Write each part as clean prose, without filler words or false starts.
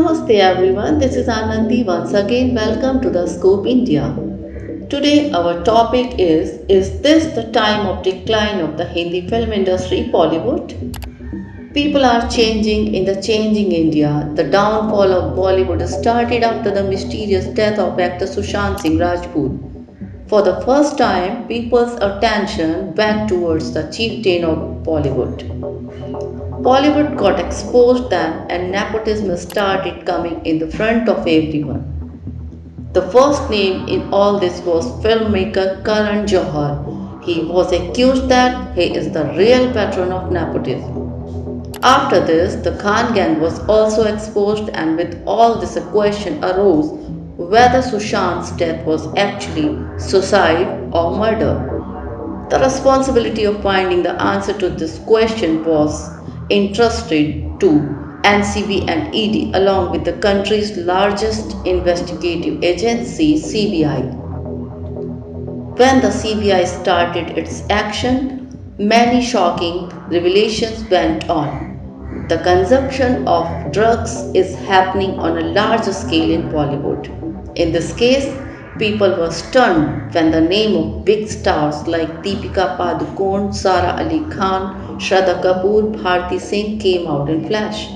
Namaste everyone, this is Anandi once again. Welcome to the Scope India. Today our topic is this the time of decline of the Hindi film industry, Bollywood? People are changing in the changing India. The downfall of Bollywood started after the mysterious death of actor Sushant Singh Rajput. For the first time, people's attention went towards the chieftain of Bollywood. Bollywood got exposed then and nepotism started coming in the front of everyone. The first name in all this was filmmaker Karan Johar. He was accused that he is the real patron of nepotism. After this, the Khan gang was also exposed, and with all this, a question arose whether Sushant's death was actually suicide or murder. The responsibility of finding the answer to this question was entrusted to NCB and ED along with the country's largest investigative agency, CBI. When the CBI started its action, many shocking revelations went on. The consumption of drugs is happening on a large scale in Bollywood. In this case, people were stunned when the name of big stars like Deepika Padukone, Sara Ali Khan, Shraddha Kapoor, Bharti Singh came out in flash.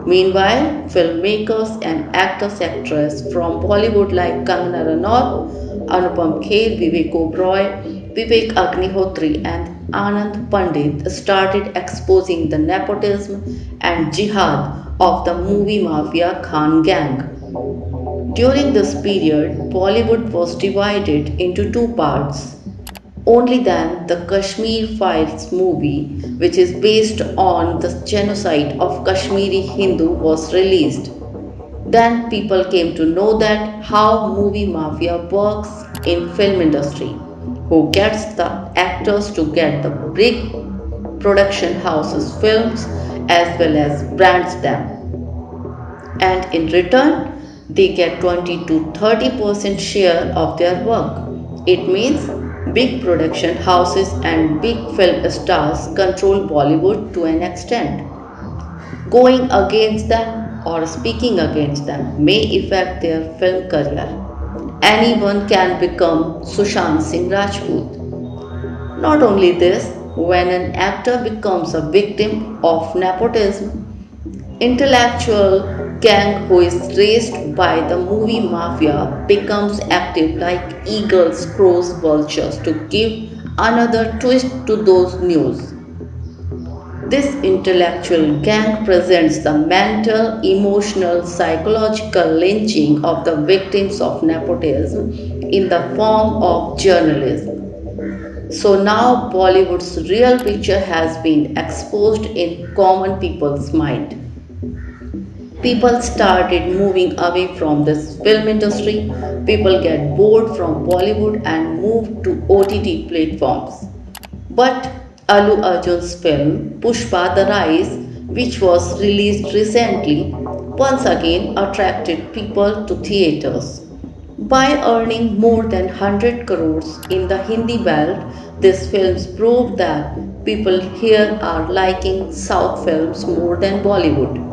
Meanwhile, filmmakers and actors-actresses from Bollywood like Kangana Ranaut, Anupam Kher, Vivek Oberoi, Vivek Agnihotri and Anand Pandit started exposing the nepotism and jihad of the movie mafia Khan gang. During this period, Bollywood was divided into two parts. Only then the Kashmir Files movie, which is based on the genocide of Kashmiri Hindu, was released. Then people came to know that how movie mafia works in film industry, who gets the actors to get the big production houses films as well as brands them, and in return they get 20 to 30% share of their work. It means big production houses and big film stars control Bollywood to an extent. Going against them or speaking against them may affect their film career. Anyone can become Sushant Singh Rajput. Not only this, when an actor becomes a victim of nepotism, intellectual gang who is raised by the movie mafia becomes active like eagles, crows, vultures to give another twist to those news. This intellectual gang presents the mental, emotional, psychological lynching of the victims of nepotism in the form of journalism. So now Bollywood's real picture has been exposed in common people's mind. People started moving away from this film industry. People get bored from Bollywood and move to OTT platforms. But Alu Arjun's film Pushpa The Rise, which was released recently, once again attracted people to theaters. By earning more than 100 crores in the Hindi belt, these films prove that people here are liking South films more than Bollywood.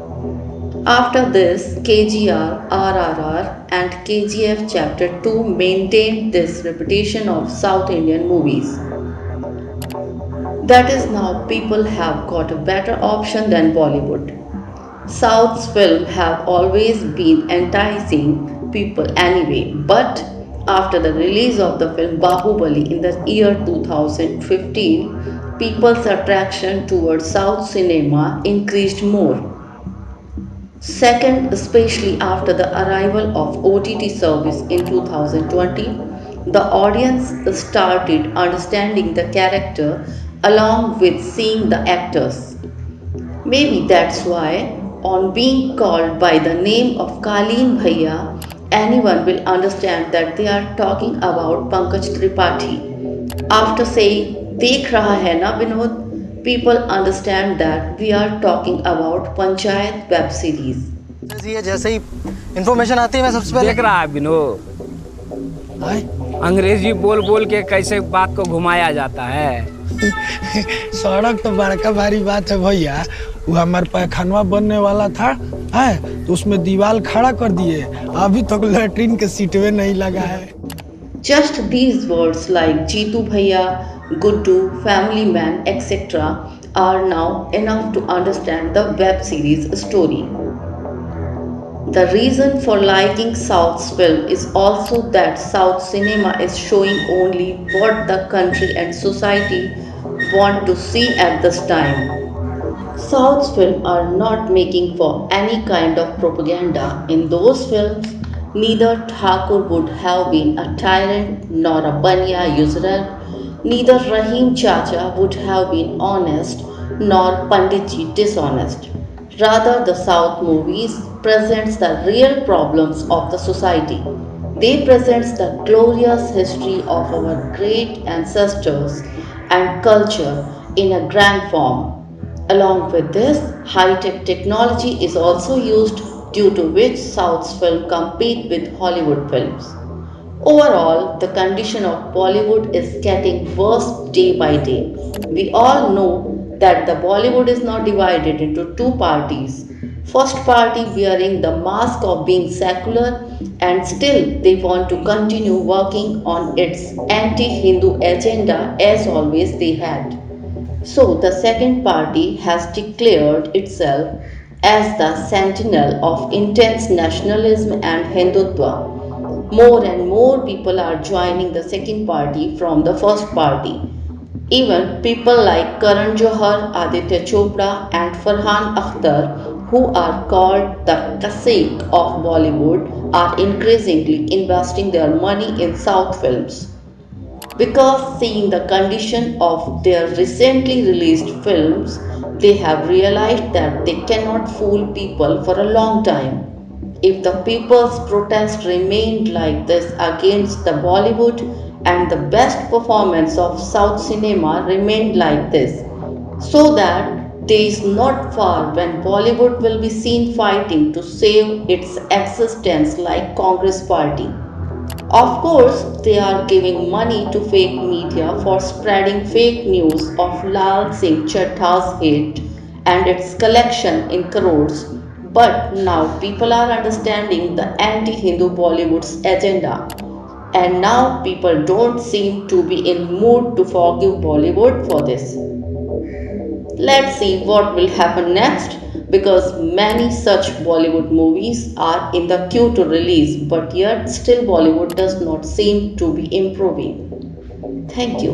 After this, KGR, RRR, and KGF Chapter 2 maintained this reputation of South Indian movies. That is now people have got a better option than Bollywood. South's films have always been enticing people anyway, but after the release of the film Bahubali in the year 2015, people's attraction towards South cinema increased more. Second, especially after the arrival of OTT service in 2020, the audience started understanding the character along with seeing the actors. Maybe that's why, on being called by the name of Kaleen Bhaiya, anyone will understand that they are talking about Pankaj Tripathi. After saying Dekh Raha Hai Na Vinod, people understand that we are talking about Panchayat web series. जैसे जैसे ही information आती है मैं सबसे पहले देख रहा है विनोद, हाय अंग्रेजी बोल बोल के कैसे बात को घुमाया जाता है। सड़क तो बड़का भारी बात है भैया। वो हमारे पैखानवा बनने वाला था है, तो उसमें दीवार खड़ा कर दिए। अभी तक लैट्रिन के सीटवे नहीं लगा है। Just these words like Jeetu Bhaiya, Guddu, Family Man, etc. are now enough to understand the web series story. The reason for liking South's film is also that South cinema is showing only what the country and society want to see at this time. South's films are not making for any kind of propaganda. In those films, neither Thakur would have been a tyrant nor a Banya usurer, neither Rahim Chacha would have been honest nor Panditji dishonest. Rather, the South movies presents the real problems of the society. They presents the glorious history of our great ancestors and culture in a grand form. Along with this, high-tech technology is also used due to which South's films compete with Hollywood films. Overall, the condition of Bollywood is getting worse day by day. We all know that the Bollywood is now divided into two parties. First party wearing the mask of being secular and still they want to continue working on its anti-Hindu agenda as always they had. So, the second party has declared itself as the sentinel of intense nationalism and Hindutva. More and more people are joining the second party from the first party. Even people like Karan Johar, Aditya Chopra, and Farhan Akhtar, who are called the Kasik of Bollywood, are increasingly investing their money in South films. Because seeing the condition of their recently released films, they have realized that they cannot fool people for a long time. If the people's protest remained like this against the Bollywood and the best performance of South cinema remained like this, so that day is not far when Bollywood will be seen fighting to save its existence like Congress party. Of course, they are giving money to fake media for spreading fake news of Lal Singh Chaddha's hit and its collection in crores. But now people are understanding the anti Hindu Bollywood's agenda. And now people don't seem to be in mood to forgive Bollywood for this. Let's see what will happen next because many such Bollywood movies are in the queue to release, but yet still Bollywood does not seem to be improving. Thank you.